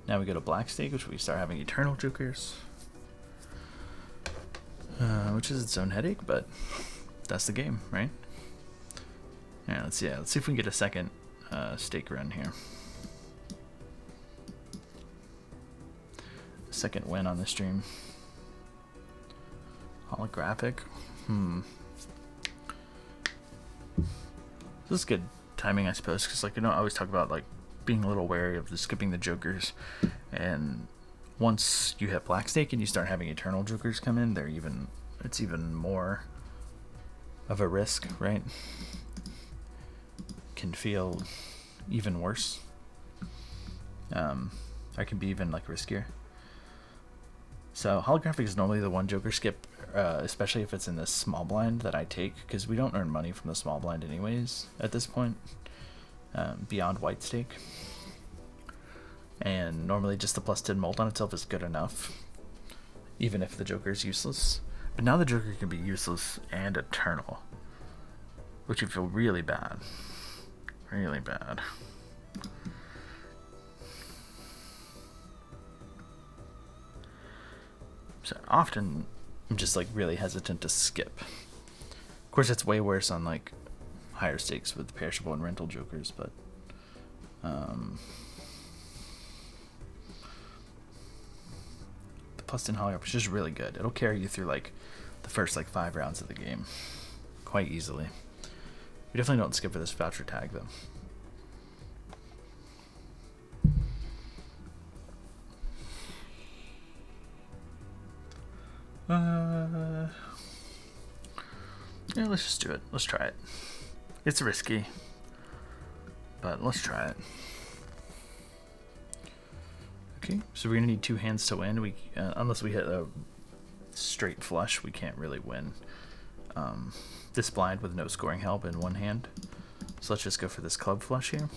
Now we go to black stake, which we start having eternal jokers. Which is its own headache, but that's the game, right? Yeah, let's see if we can get a second stake run here. Second win on the stream. Holographic. This is good timing, I suppose, because like, you know, I always talk about like being a little wary of skipping the jokers, and once you hit black stake and you start having eternal jokers come in, it's even more of a risk, right? Can feel even worse. Or can be even like riskier. So holographic is normally the one joker skip, especially if it's in this small blind that I take, because we don't earn money from the small blind anyways at this point, beyond white stake. And normally just the +10 mold on itself is good enough, even if the joker is useless. But now the joker can be useless and eternal, which would feel really bad. Really bad. So often I'm just like really hesitant to skip. Of course, it's way worse on like higher stakes with perishable and rental jokers, but the +10 holographic is just really good. It'll carry you through like the first like 5 rounds of the game quite easily. We definitely don't skip for this voucher tag though. Yeah, let's just do it. Let's try it. It's risky, but let's try it. Okay, so we're gonna need 2 hands to win. We unless we hit a straight flush, we can't really win this blind with no scoring help in one hand. So let's just go for this club flush here.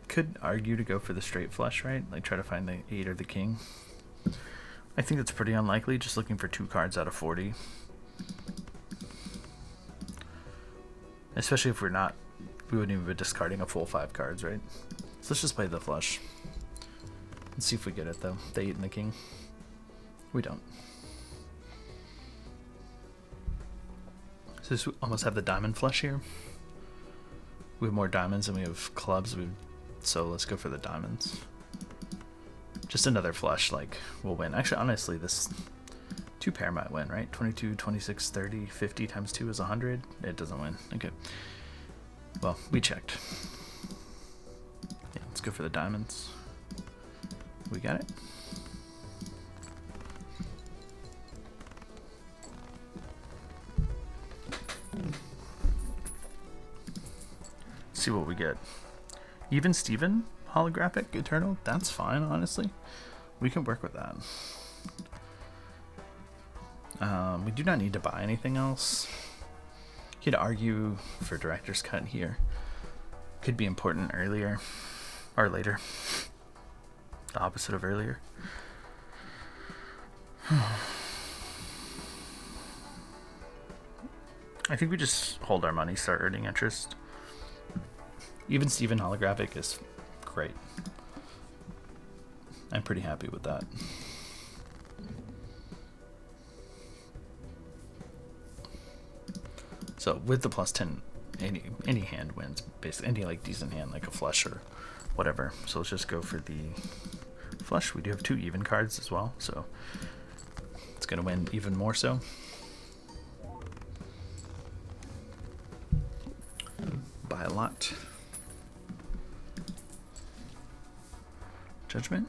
Could argue to go for the straight flush, right? Like try to find the 8 or the king. I think that's pretty unlikely, just looking for 2 cards out of 40. Especially if we wouldn't even be discarding a full 5 cards, right? So let's just play the flush. Let's see if we get it though. The 8 and the king. We don't. So we almost have the diamond flush here. We have more diamonds than we have clubs, so let's go for the diamonds. Just another flush, like, we'll win. Actually, honestly, this 2 pair might win, right? 22, 26, 30, 50 times 2 is 100. It doesn't win. Okay. Well, we checked. Yeah, let's go for the diamonds. We got it. See what we get. Even Steven holographic eternal, that's fine, honestly. We can work with that. We do not need to buy anything else. Could argue for director's cut here. Could be important earlier or later. The opposite of earlier. I think we just hold our money, start earning interest. Even Steven holographic is great. I'm pretty happy with that. So with the +10, any hand wins, basically any like decent hand, like a flush or whatever. So let's just go for the flush. We do have 2 even cards as well, so it's gonna win even more so. By a lot. Judgment.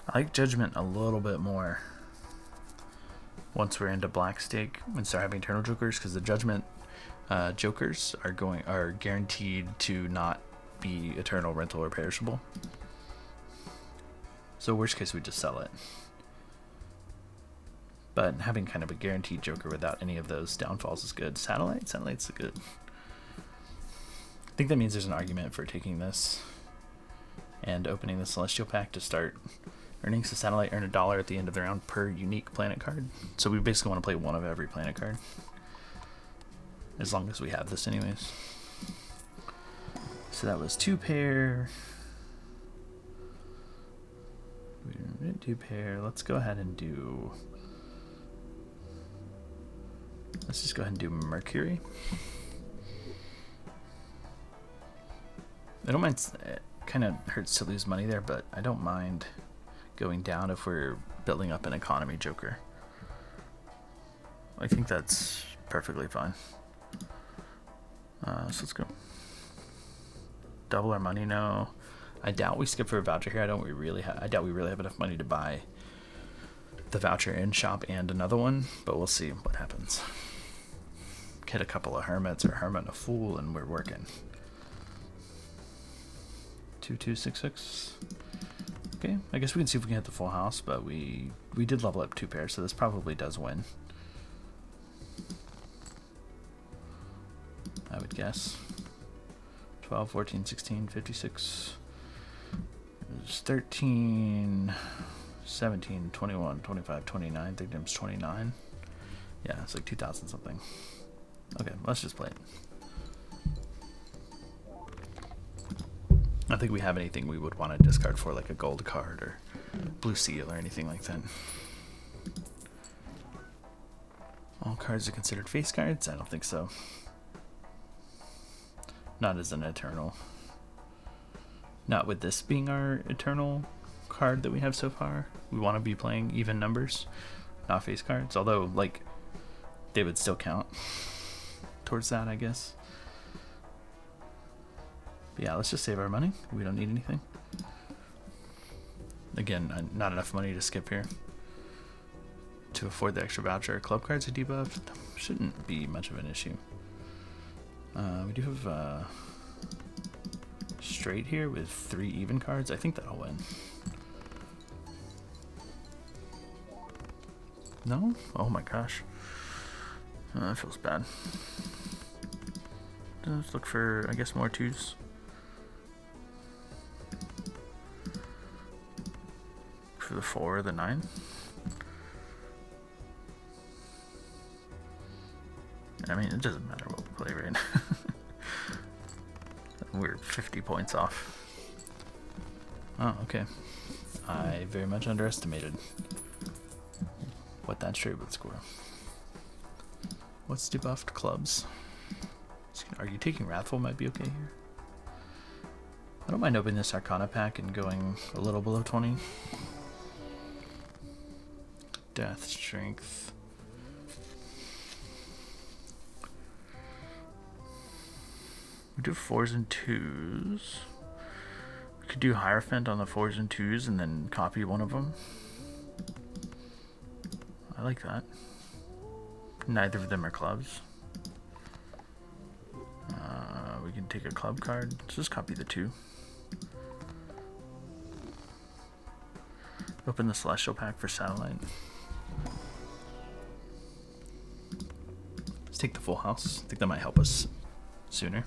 I like Judgment a little bit more once we're into black stake and start having eternal jokers, because the Judgment jokers are guaranteed to not be eternal, rental, or perishable. So worst case, we just sell it. But having kind of a guaranteed joker without any of those downfalls is good. Satellite's good. I think that means there's an argument for taking this and opening the Celestial Pack to start earning. So Satellite earn $1 at the end of the round per unique planet card. So we basically want to play one of every planet card, as long as we have this anyways. So that was 2 pair. We didn't do pair. Let's go ahead and do. Let's just go ahead and do Mercury. I don't mind. It kind of hurts to lose money there, but I don't mind going down if we're building up an economy joker. I think that's perfectly fine. So let's go. Double our money, no. I doubt we skip for a voucher here. I doubt we really have enough money to buy the voucher in shop and another one, but we'll see what happens. Get a couple of hermits or hermit and a fool, and we're working. 2266. Okay, I guess we can see if we can hit the full house, but we did level up 2 pairs, so this probably does win. I would guess. 12, 14, 16, 56. It's 13, 17, 21, 25, 29. I think there's 29. Yeah, it's like 2,000 something. Okay, let's just play it. I don't think we have anything we would want to discard for, like a gold card or blue seal or anything like that. All cards are considered face cards? I don't think so. Not as an eternal. Not with this being our eternal card that we have so far. We want to be playing even numbers, not face cards. Although, like, they would still count towards that, I guess. But yeah, let's just save our money. We don't need anything. Again, not enough money to skip here to afford the extra voucher. Club cards are debuffed. Shouldn't be much of an issue. We do have straight here with 3 even cards. I think that'll win. No? Oh my gosh. That feels bad. Let's look for, I guess, more 2s. For the 4 or the 9. I mean, it doesn't matter what we play right now. We're 50 points off. Oh, okay. I very much underestimated what that straight would score. What's debuffed? Clubs. Are you taking Wrathful? Might be okay here. I don't mind opening this Arcana pack and going a little below 20. Death, Strength. We do 4s and 2s. We could do Hierophant on the 4s and 2s and then copy one of them. I like that. Neither of them are clubs. We can take a club card. Let's just copy the 2. Open the Celestial pack for Satellite. Let's take the full house. I think that might help us sooner.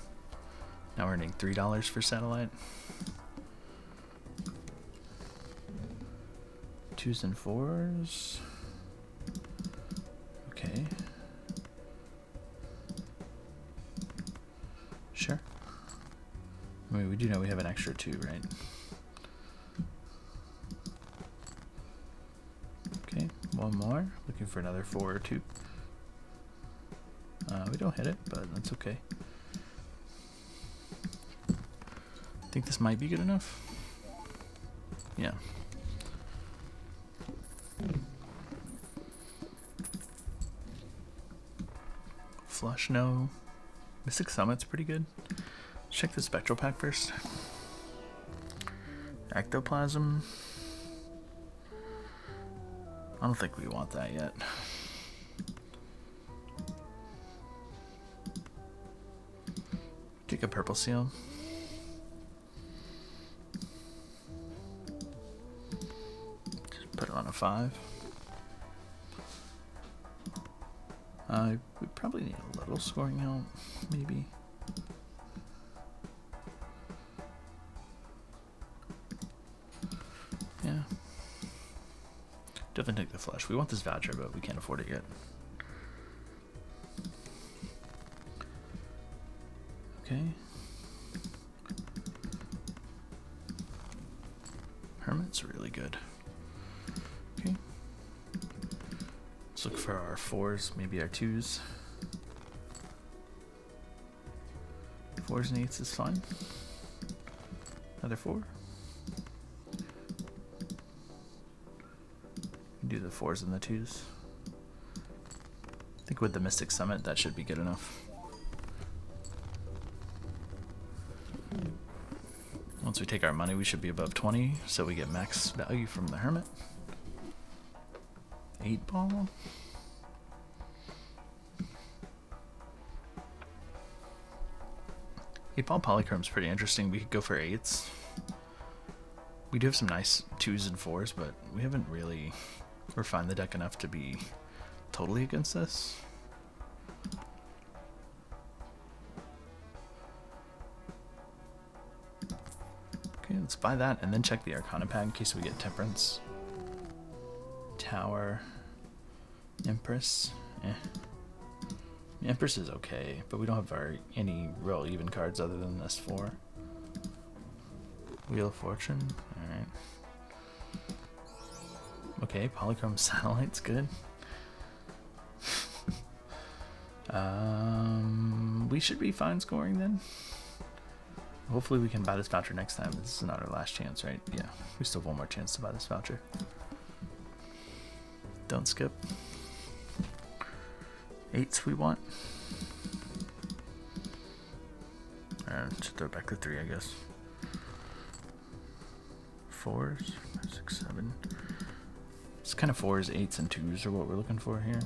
Now we're earning $3 for Satellite. 2s and 4s. Okay. Sure. I mean, we do know we have an extra 2, right? Okay, one more. Looking for another 4 or 2. We don't hit it, but that's okay. I think this might be good enough. Yeah. Flush, no. Mystic Summit's pretty good. Let's check the Spectral pack first. Ectoplasm. I don't think we want that yet. Take a Purple Seal. Just put it on a 5. We probably need a little scoring help, maybe. Yeah. Definitely take the flush. We want this voucher, but we can't afford it yet. Okay. Hermit's really good. Okay. Let's look for our 4s, maybe our 2s. 4s and 8s is fine. Another 4. Do the 4s and the 2s. I think with the Mystic Summit, that should be good enough. Once we take our money, we should be above 20, so we get max value from the Hermit. 8 ball. Eight ball polychrome's pretty interesting. We could go for 8s. We do have some nice 2s and 4s, but we haven't really refined the deck enough to be totally against this. Okay, let's buy that and then check the Arcana pack in case we get Temperance. Tower. Empress. The Empress is okay, but we don't have any real even cards other than this 4. Wheel of Fortune. Alright. Okay, Polychrome Satellite's good. We should be fine scoring then. Hopefully we can buy this voucher next time. This is not our last chance, right? Yeah, we still have one more chance to buy this voucher. Don't skip. 8s we want. Should throw back to 3, I guess. 4s, 5, 6, 7. It's kind of 4s, 8s, and 2s are what we're looking for here.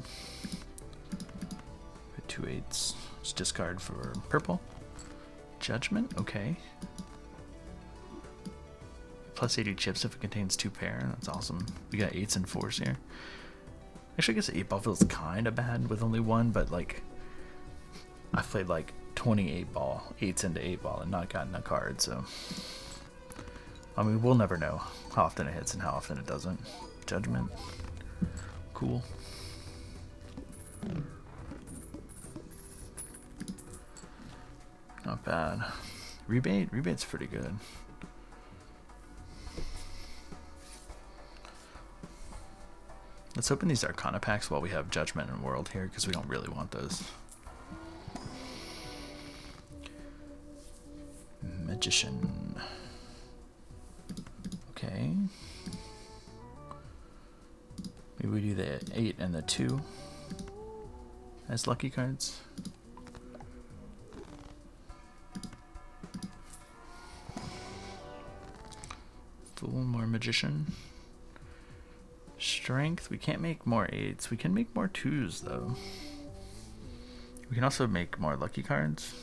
2 8s. Let's discard for purple. Judgment, okay. Plus 80 chips if it contains 2 pair. That's awesome. We got 8s and 4s here. Actually, I guess 8 ball feels kind of bad with only 1, but like I've played like 28 ball, 8s into 8 ball, and not gotten a card, so I mean, we'll never know how often it hits and how often it doesn't. Judgment, cool. Not bad. Rebate's pretty good. Let's open these Arcana packs while we have Judgment and World here, because we don't really want those. Magician. Okay. Maybe we do the 8 and the 2 as lucky cards. Fool, more Magician. Strength, we can't make more 8s. We can make more 2s though. We can also make more lucky cards.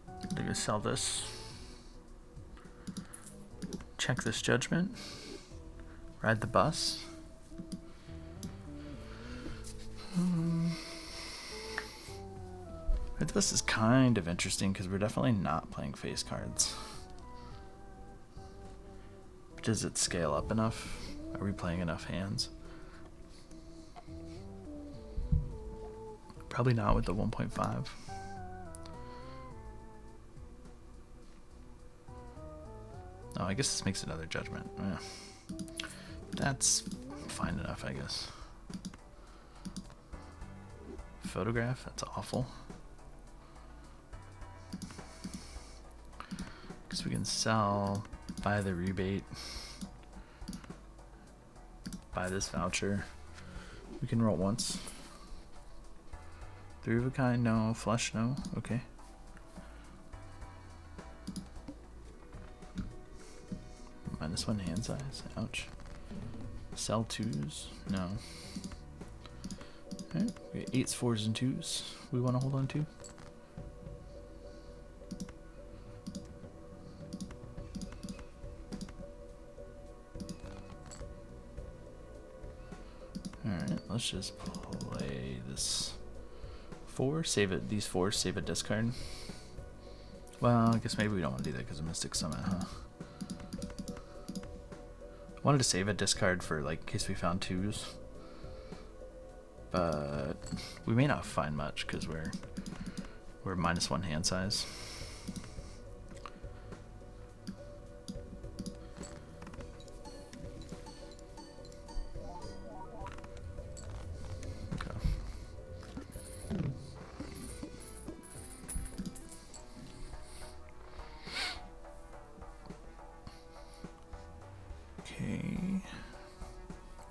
I'm gonna sell this. Check this Judgment. Ride the bus. Ride the bus is kind of interesting because we're definitely not playing face cards. Does it scale up enough? Are we playing enough hands? Probably not with the 1.5. Oh, I guess this makes another Judgment. That's fine enough, I guess. Photograph, that's awful. Guess we can sell, buy the rebate, buy this voucher. We can roll once. 3 of a kind, no. Flush, no. Okay. -1 hand size. Ouch. Sell 2s? No. Alright, we got 8s, 4s, and 2s. We want to hold on to. Alright, let's just play this 4. Save it. These 4s, save a discard. Well, I guess maybe we don't want to do that because of Mystic Summit, huh? I wanted to save a discard for, like, in case we found 2s. But we may not find much because we're -1 hand size.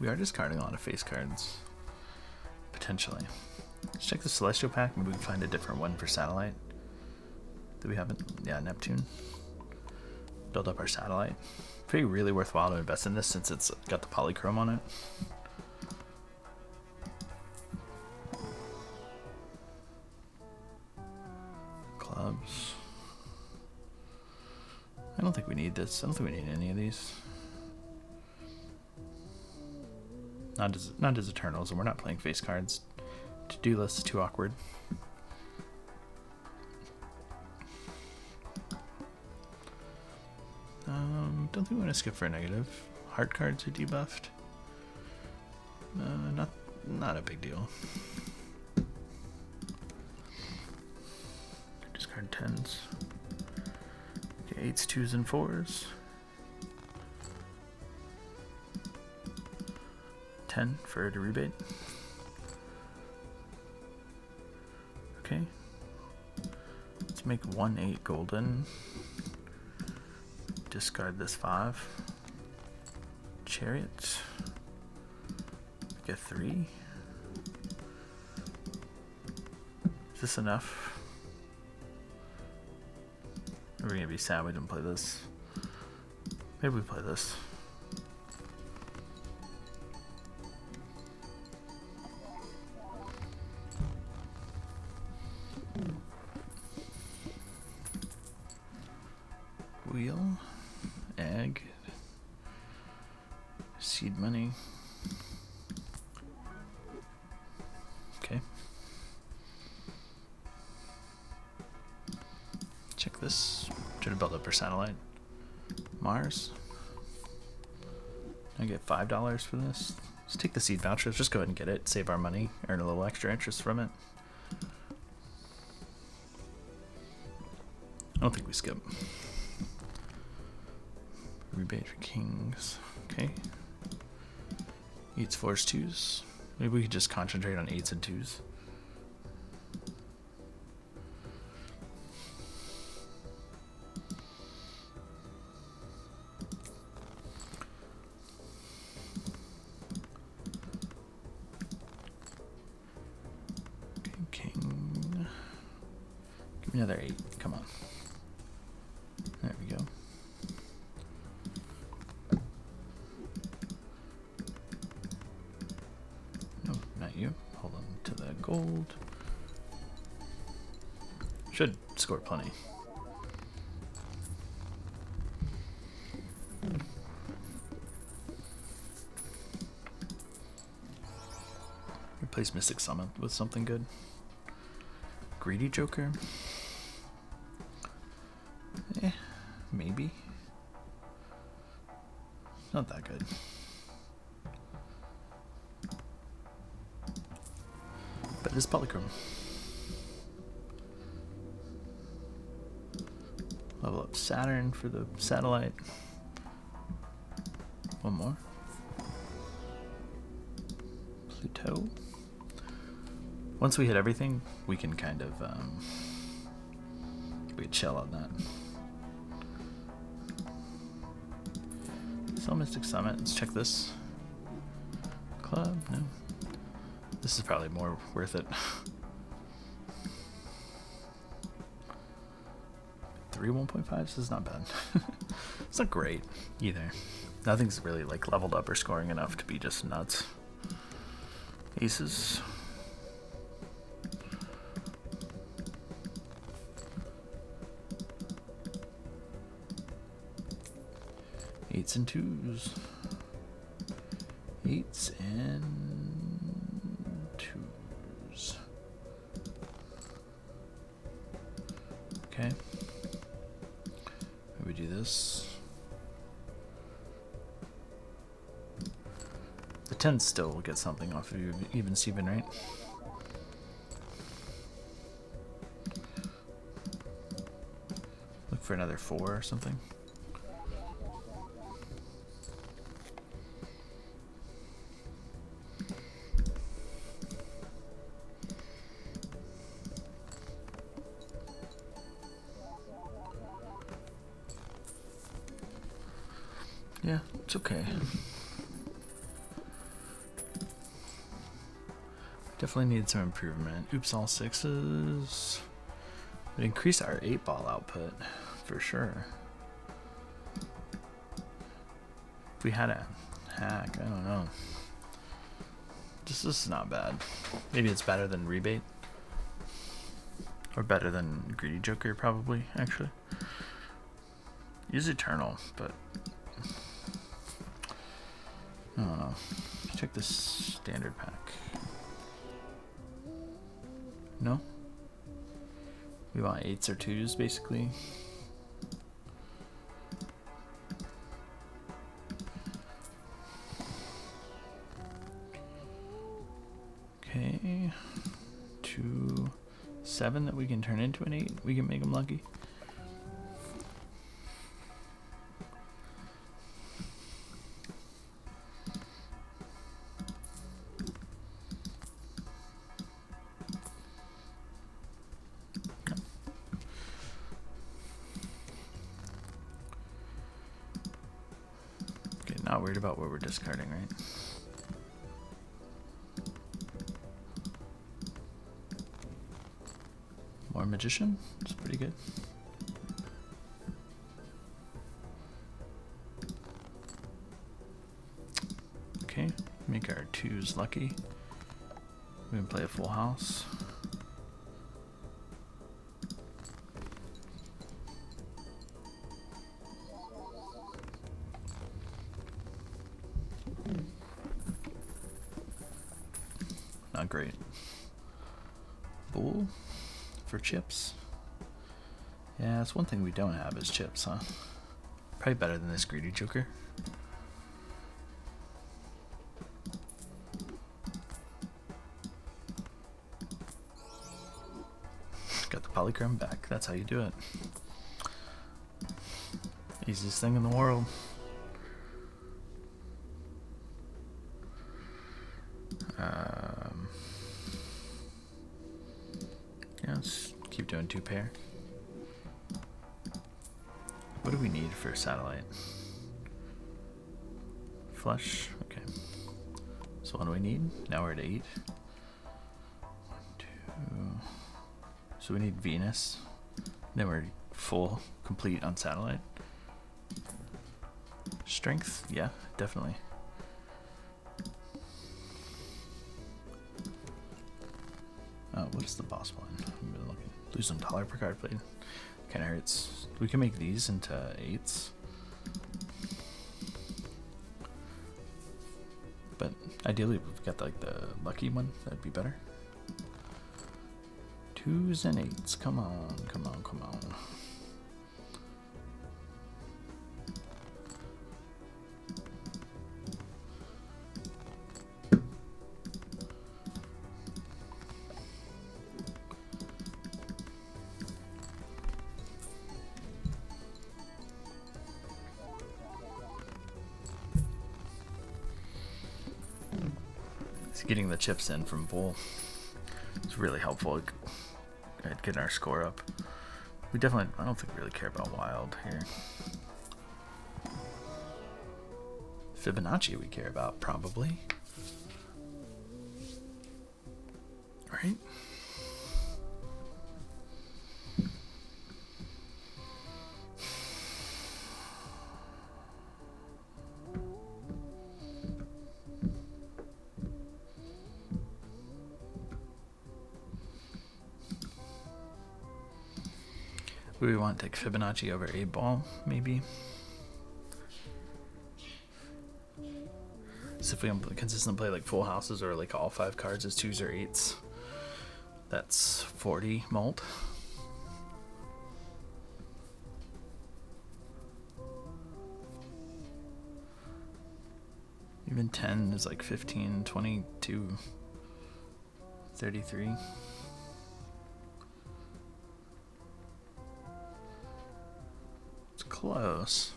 We are discarding a lot of face cards. Potentially. Let's check the Celestial pack. Maybe we can find a different one for Satellite. Do we have it? Yeah, Neptune. Build up our Satellite. Pretty really worthwhile to invest in this since it's got the polychrome on it. Clubs. I don't think we need this. I don't think we need any of these. Not as Eternals, and we're not playing face cards. To-do list is too awkward. Don't think we want to skip for a negative. Heart cards are debuffed. Not a big deal. Discard 10s. Okay, 8s, 2s, and 4s. 10 for the rebate. Okay. Let's make 1 8 golden. Discard this 5. Chariot. Get 3. Is this enough? Are we gonna be sad we didn't play this? Maybe we play this. Wheel, egg, seed money. Okay. Check this. Try to build up our satellite. Mars. I get $5 for this. Let's take the seed vouchers. Just go ahead and get it. Save our money. Earn a little extra interest from it. I don't think we skip. Rebate for kings. Okay. 8s, 4s, 2s. Maybe we could just concentrate on 8s and 2s. Okay, king. Give me another 8. Come on. There we go. You hold on to the gold. Should score plenty. Replace Mystic Summit with something good. Greedy Joker. Maybe. Not that good. But it's polychrome. Level up Saturn for the satellite. One more. Pluto. Once we hit everything, we can kind of we can chill on that. Sell Mystic Summit. Let's check this. Club. No. This is probably more worth it. 3 1.5s. This is not bad. It's not great either. Nothing's really like leveled up or scoring enough to be just nuts. Aces. Eights and 2s. 8s and 2s. Okay. Maybe do this. The 10 still will get something off of you, even Steven, right? Look for another 4 or something. Yeah, it's okay. Definitely need some improvement. Oops, all sixes. It increased our 8-ball output for sure. If we had a hack, I don't know. This is not bad. Maybe it's better than rebate. Or better than greedy joker, probably, actually. Use eternal, but I don't know. Check this standard pack. No? We want 8s or 2s, basically. Okay. 2, 7 that we can turn into an 8. We can make them lucky. Not worried about what we're discarding, right? More magician? It's pretty good. Okay, make our 2s lucky. We can play a full house. Not great. Bull for chips. Yeah, that's one thing we don't have is chips, huh? Probably better than this greedy joker. Got the polychrome back. That's how you do it. Easiest thing in the world. Yeah, let's keep doing 2 pair. What do we need for satellite? Flush. Okay. So what do we need? Now we're at 8. 1, 2. So we need Venus. Then we're full, complete on satellite. Strength? Yeah, definitely. What is the boss one? I'm gonna lose some dollar per card played. Kinda hurts. We can make these into 8s. But ideally we've got like the lucky one, that'd be better. 2s and 8s. Come on, come on, come on. Getting the chips in from Bull is really helpful at getting our score up. We definitely, I don't think we really care about Wild here. Fibonacci we care about, probably. Right? We want to take Fibonacci over 8-ball, maybe. So if we consistently play like full houses or like all 5 cards as 2s or 8s, that's 40 mult. Even 10 is like 15, 22, 33. Close.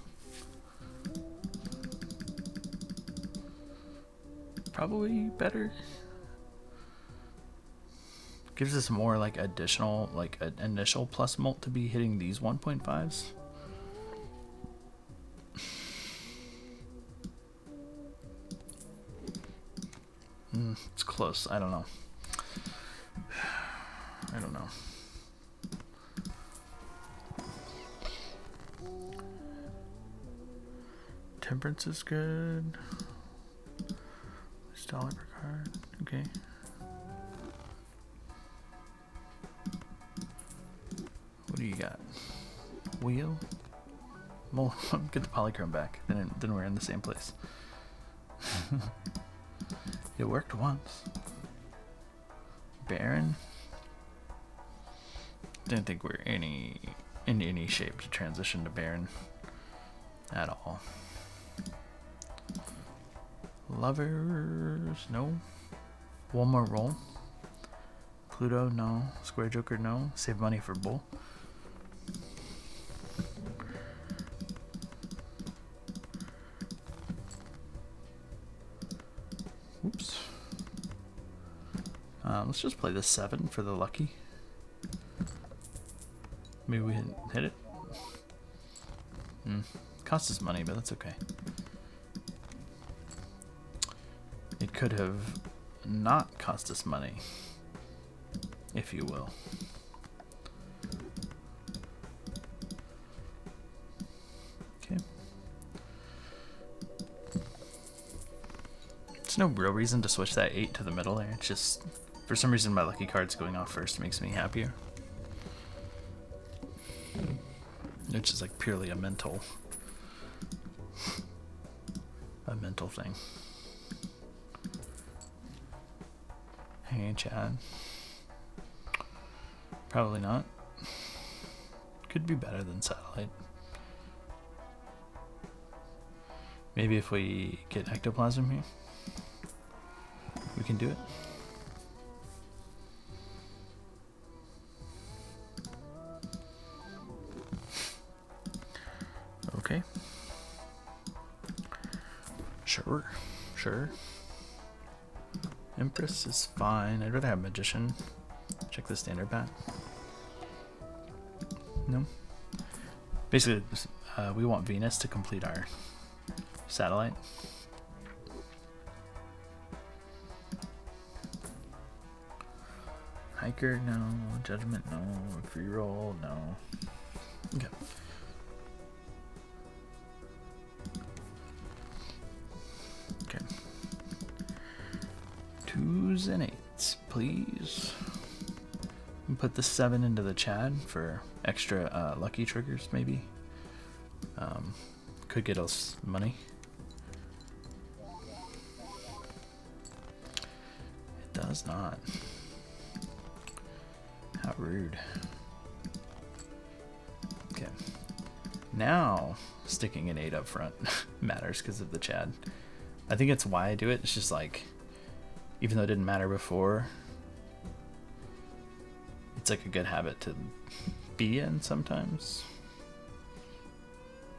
Probably better. Gives us more like additional, like an initial plus mult to be hitting these 1.5s. It's close. I don't know. I don't know. Temperance is good. $1 per card. Okay. What do you got? Wheel? Well, get the polychrome back. Then we're in the same place. It worked once. Baron? Didn't think we're in any shape to transition to Baron at all. Lovers, no. One more roll. Pluto, no. Square Joker, no. Save money for Bull. Oops. Let's just play the 7 for the lucky. Maybe we hit it. Cost us money, but that's okay. It could have not cost us money, if you will. Okay. There's no real reason to switch that 8 to the middle there. It's just, for some reason, my lucky card's going off first makes me happier. Which is like purely a mental thing. Hey, Chad. Probably not. Could be better than satellite. Maybe if we get ectoplasm here, we can do it. Okay. Sure. Empress is fine. I'd rather have Magician. Check the standard bat. No. Basically, we want Venus to complete our satellite. Hiker, no. Judgment, no. Free roll, no. Okay. Okay. 2s and 8s, please. And put the 7 into the Chad for extra lucky triggers, maybe. Could get us money. It does not. How rude. Okay. Now, sticking an 8 up front matters because of the Chad. I think it's why I do it. It's just like, even though it didn't matter before, it's like a good habit to be in sometimes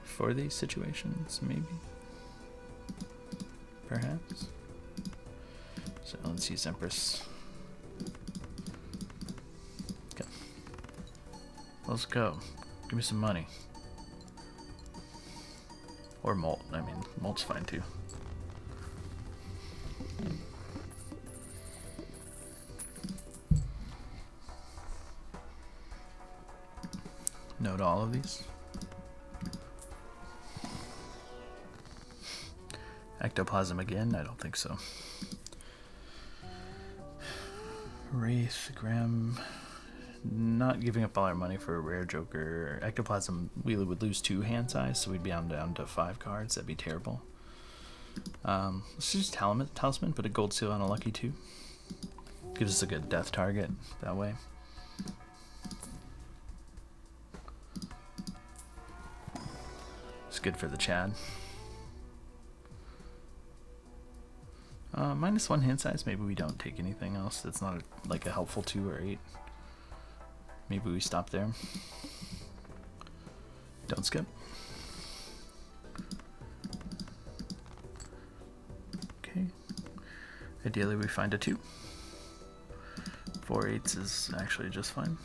for these situations, maybe, perhaps. So let's use Empress. Okay, let's go. Give me some money, or Molt. I mean, Molt's fine too. No to all of these. Ectoplasm again? I don't think so. Wraith, Graham. Not giving up all our money for a rare Joker. Ectoplasm, we would lose 2 hand size, so we'd be down to 5 cards. That'd be terrible. Let's just Talisman, put a gold seal on a lucky 2. Gives us a good death target that way. It's good for the Chad. -1 hand size. Maybe we don't take anything else that's not like a helpful 2 or 8. Maybe we stop there. Don't skip. Okay. Ideally we find a 2. 4 8s is actually just fine.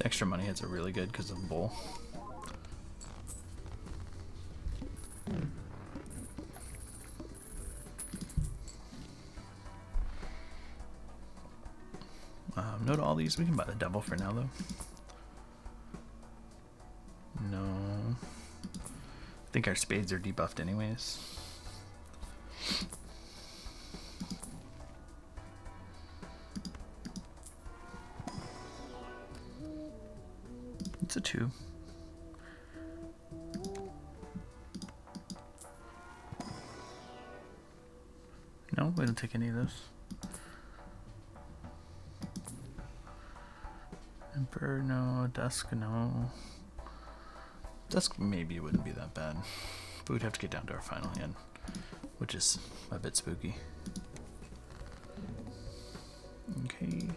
Extra money hits are really good because of Bull. No to all these. We can buy the double for now, though. No. I think our spades are debuffed anyways. It's a 2. No, we don't take any of those. Emperor, no. Dusk, no. Dusk maybe wouldn't be that bad. But we'd have to get down to our final hand, which is a bit spooky. Okay.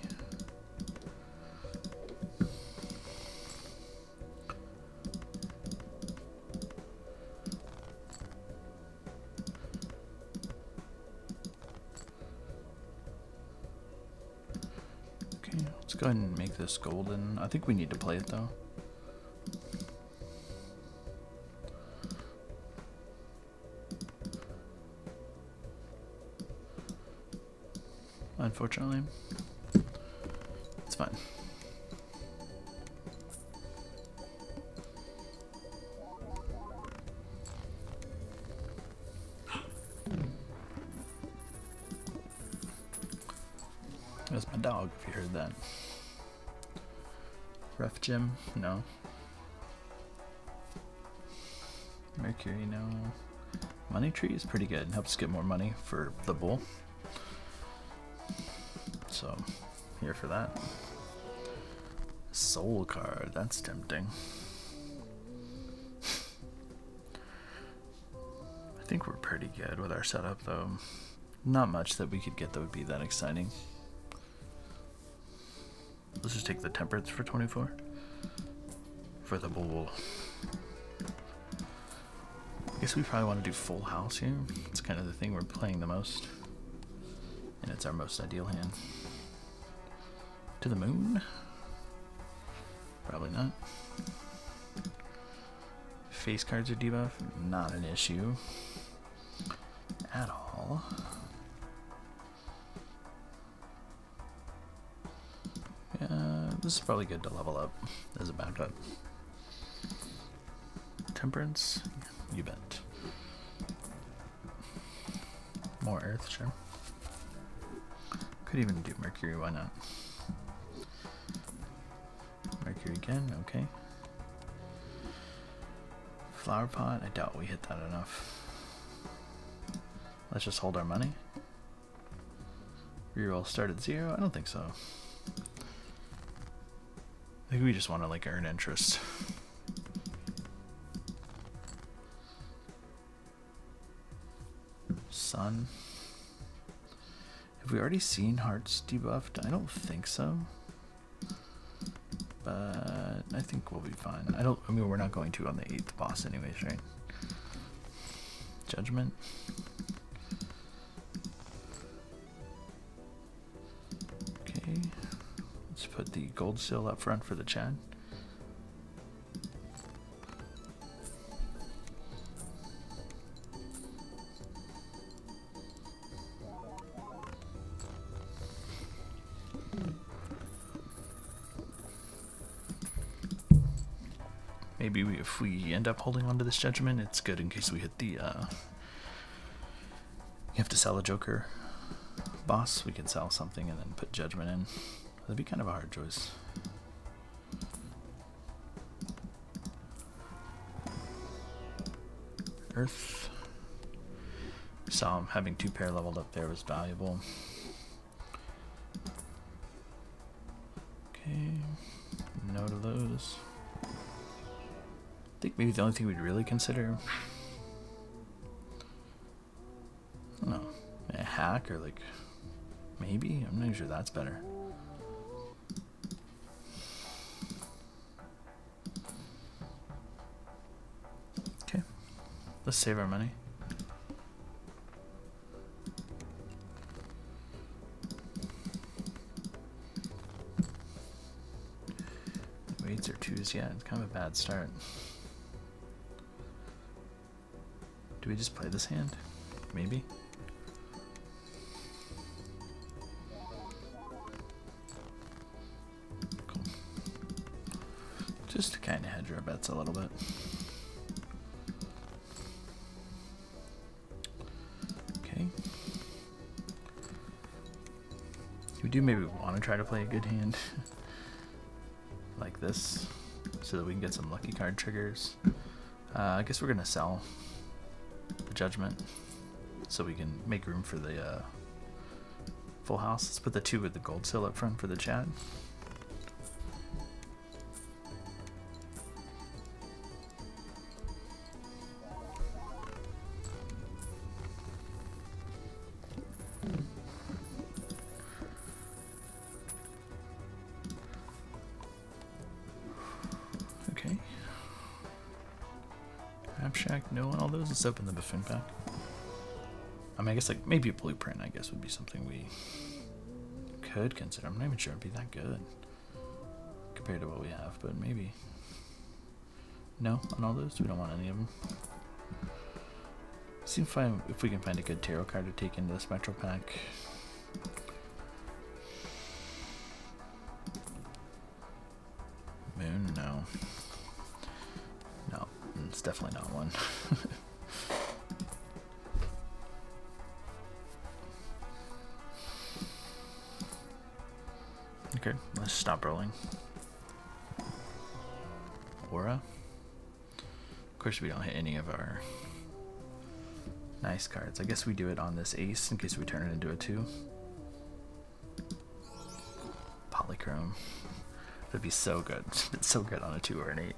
Let's go ahead and make this golden. I think we need to play it though. Unfortunately, it's fine. That's my dog, if you heard that. Ref Gym? No. Mercury? No. Money Tree is pretty good. Helps get more money for the bull. So, here for that. Soul card. That's tempting. I think we're pretty good with our setup, though. Not much that we could get that would be that exciting. Let's just take the Temperance for 24 for the bull. I guess we probably want to do full house here. It's kind of the thing we're playing the most, and it's our most ideal hand. To the moon? Probably not. Face cards are debuff, not an issue at all. This is probably good to level up as a backup. Temperance, you bet. More earth, sure. Could even do Mercury, why not? Mercury again, okay. Flower pot, I doubt we hit that enough. Let's just hold our money. Reroll start at 0? I don't think so. I think we just want to like earn interest. Sun. Have we already seen hearts debuffed? I don't think so. But I think we'll be fine. I mean, we're not going to on the 8th boss anyways, right? Judgment. Okay. Let's put the gold seal up front for the Chad. Maybe if we end up holding on to this judgment, it's good in case we hit the, you have to sell a Joker boss. We can sell something and then put judgment in. That'd be kind of a hard choice. Earth. Saw him having 2 pair leveled up there was valuable. Okay, no to those. I think maybe the only thing we'd really consider, I don't know, a hack or like, maybe? I'm not even sure that's better. Okay, let's save our money. Weights or 2s, yeah, it's kind of a bad start. Do we just play this hand? Maybe. Just to kind of hedge our bets a little bit. Okay. We do maybe want to try to play a good hand like this so that we can get some lucky card triggers. I guess we're going to sell the Judgment so we can make room for the full house. Let's put the 2 with the gold seal up front for the chat. Okay. Abstract, no on all those. Let's open the Buffoon pack. I mean, I guess like maybe a blueprint, I guess, would be something we could consider. I'm not even sure it'd be that good compared to what we have, but maybe. No, on all those, we don't want any of them. See if we can find a good tarot card to take into this Metro pack. Moon, no. No, it's definitely not one. Okay, let's stop rolling. Aura. Of course, we don't hit any of our nice cards. I guess we do it on this ace in case we turn it into a 2. Polychrome. That'd be so good. It's so good on a 2 or an 8.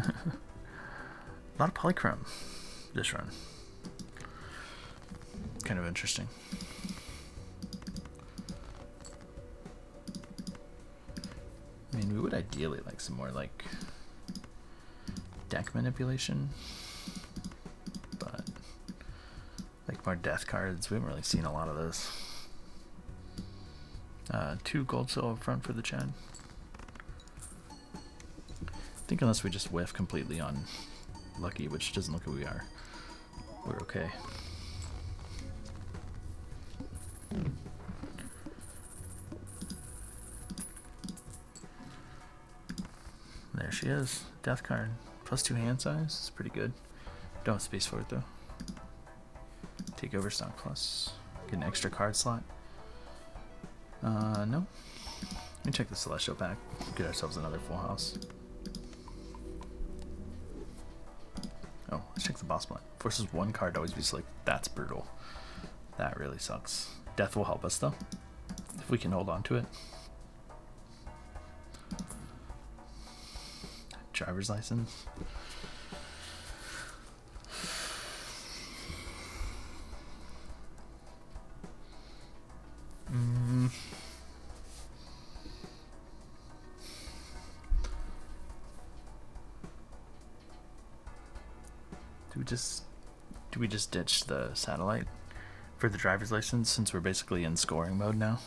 A lot of polychrome this run. Kind of interesting. I mean, we would ideally like some more like deck manipulation, but like more death cards. We haven't really seen a lot of those. 2 gold seal up front for the Chad. I think unless we just whiff completely on lucky, which doesn't look like we are, we're okay. There she is. Death card. +2 hand size. It's pretty good. Don't have space for it though. Take overstock plus. Get an extra card slot. No. Let me check the Celestial pack. Get ourselves another full house. Oh, let's check the boss blind. Forces 1 card to always be selected. That's brutal. That really sucks. Death will help us though, if we can hold on to it. Driver's license. Do we just ditch the satellite for the driver's license since we're basically in scoring mode now?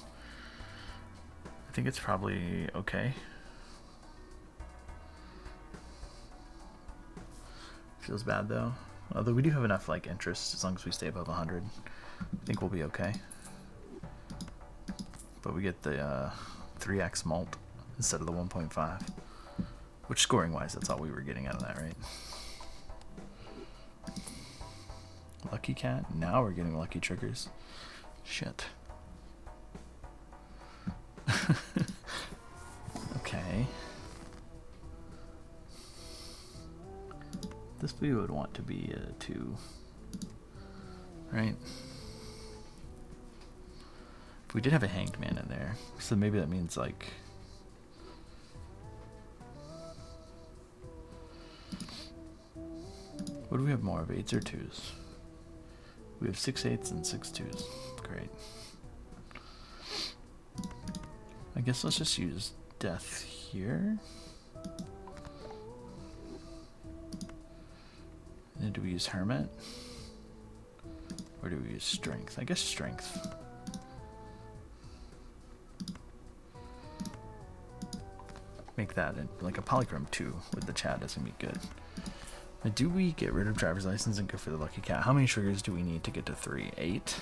I think it's probably okay. Feels bad though. Although we do have enough like interest as long as we stay above 100. I think we'll be okay. But we get the 3x mult instead of the 1.5. Which scoring wise, that's all we were getting out of that, right? Lucky cat. Now we're getting lucky triggers. Shit. Okay. This we would want to be a 2, right? If we did have a hanged man in there, so maybe that means like what do we have more of, 8s or 2s? We have 6 8s and 6 2s. Great. I guess let's just use death here. And then do we use hermit? Or do we use strength? I guess strength. Make that like a polychrome 2 with the chat. That's gonna be good. Now, do we get rid of driver's license and go for the lucky cat? How many triggers do we need to get to 3? 8.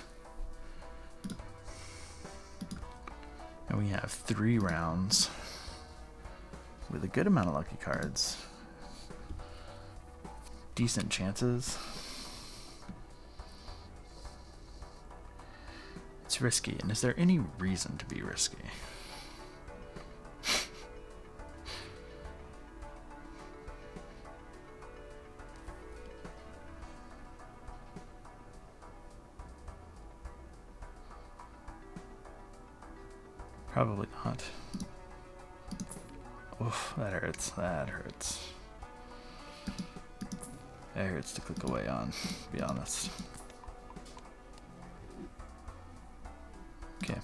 And we have 3 rounds. with a good amount of lucky cards. Decent chances. It's risky, and is there any reason to be risky? Probably not. Oof, that hurts. That hurts. That hurts to click away on, to be honest. Okay.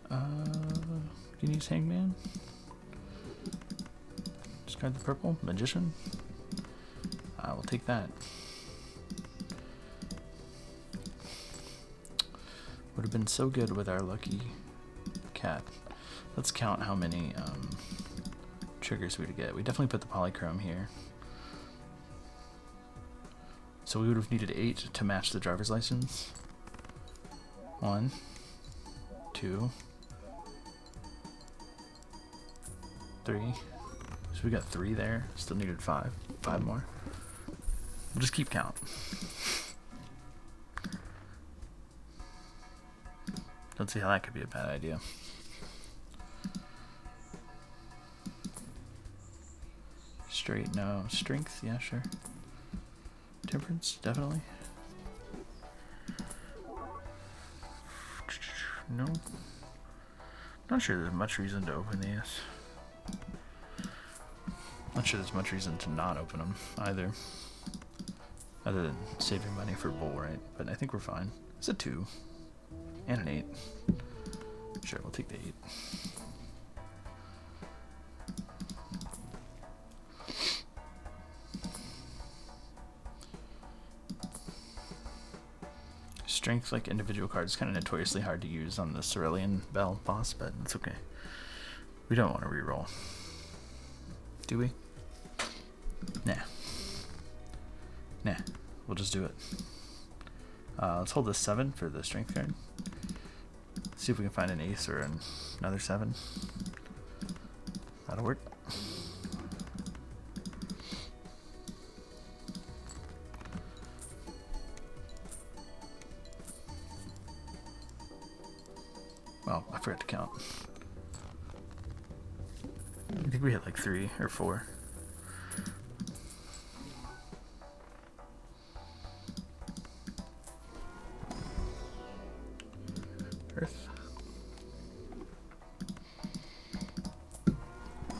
Can you use Hangman? Discard the purple. Magician. I will take that. Would have been so good with our lucky cat. Let's count how many triggers we would get. We definitely put the polychrome here. So we would have needed 8 to match the driver's license. 1, 2, 3. So we got 3 there. Still needed 5. 5 more. We'll just keep count. Don't see how that could be a bad idea. Straight, no. Strength, yeah, sure. Temperance, definitely. No. Not sure there's much reason to open these. Not sure there's much reason to not open them either. Other than saving money for bull, right? But I think we're fine. It's a 2. And an 8. Sure, we'll take the 8. Strength, like individual cards, is kind of notoriously hard to use on the Cerulean Bell boss, but it's okay. We don't want to reroll. Do we? Nah. Nah. We'll just do it. Let's hold this 7 for the strength card. See if we can find an ace or another 7. That'll work. Well, I forgot to count. I think we hit like 3 or 4. Earth.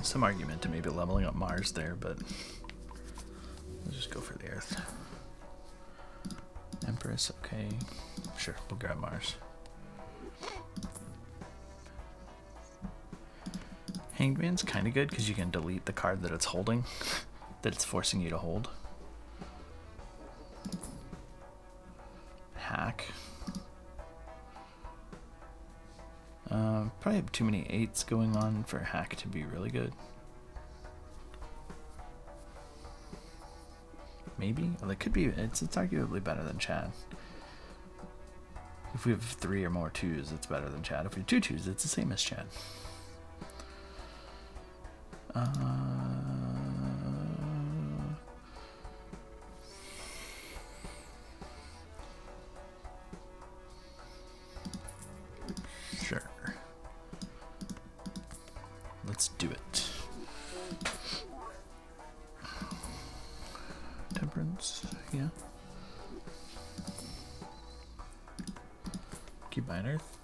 Some argument to maybe leveling up Mars there, but let's just go for the Earth. Empress, okay. Sure, we'll grab Mars. Hangman's kind of good because you can delete the card that it's holding, that it's forcing you to hold. Hack. Probably have too many 8s going on for hack to be really good. Maybe? Well, it could be. It's arguably better than Chad. If we have 3 or more 2s, it's better than Chad. If we have 2 2s, it's the same as Chad. Sure. Let's do it. Temperance, yeah. Keep buying Earth.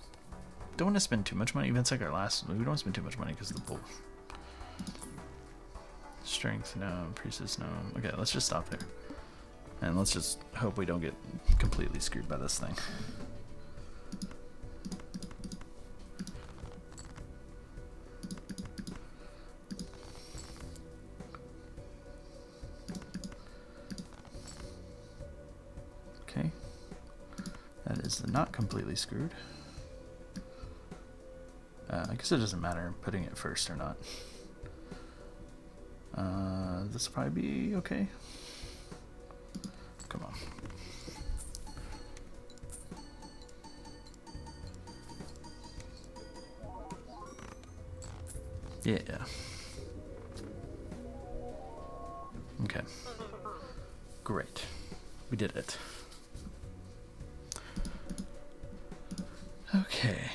Don't want to spend too much money. Even it's like our last. We don't want to spend too much money because of the bull. Strength, no. Priestess, no. Okay, let's just stop there. And let's just hope we don't get completely screwed by this thing. Okay. That is not completely screwed. I guess it doesn't matter putting it first or not. This will probably be okay. Come on. Yeah. Okay. Great. We did it. Okay.